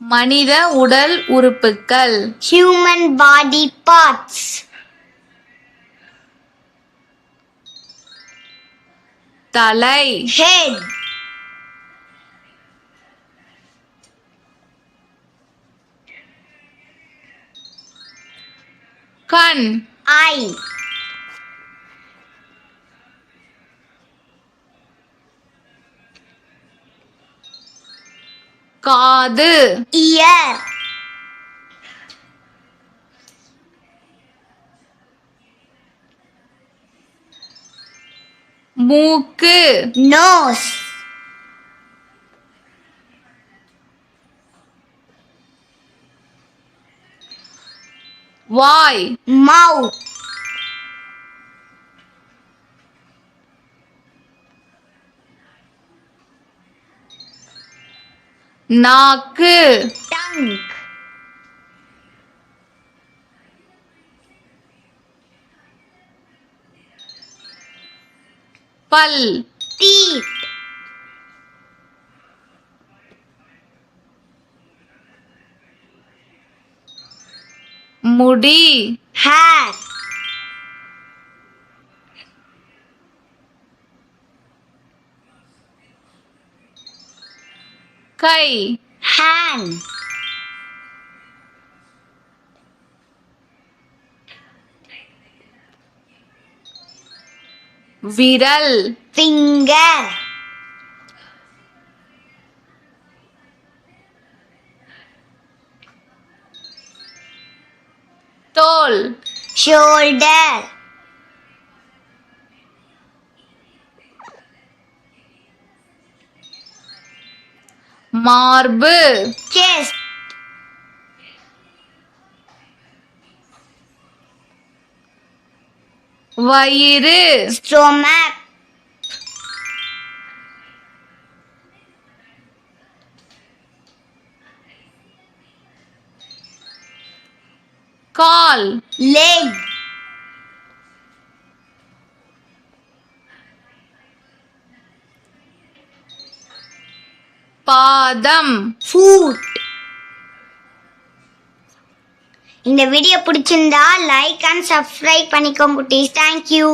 மனித உடல் உறுப்புகள். Human body parts. தலை. Head. கண். Eye. காது. Ear. மூக்கு. Nose. வாய். Mouth. நாக்கு. Tongue. பல். Teeth. முடி. Hair. கை. Hand. விரல். Finger. தோல். Shoulder. மார்பு. Chest. வயிறு. Stomach. கால். Leg. பாதம். Foot. இந்த வீடியோ பிடிச்சிருந்தா லைக் அண்ட் சப்ஸ்கிரைப் பண்ணிக்கோங்க குட்டீஸ். தேங்க்யூ.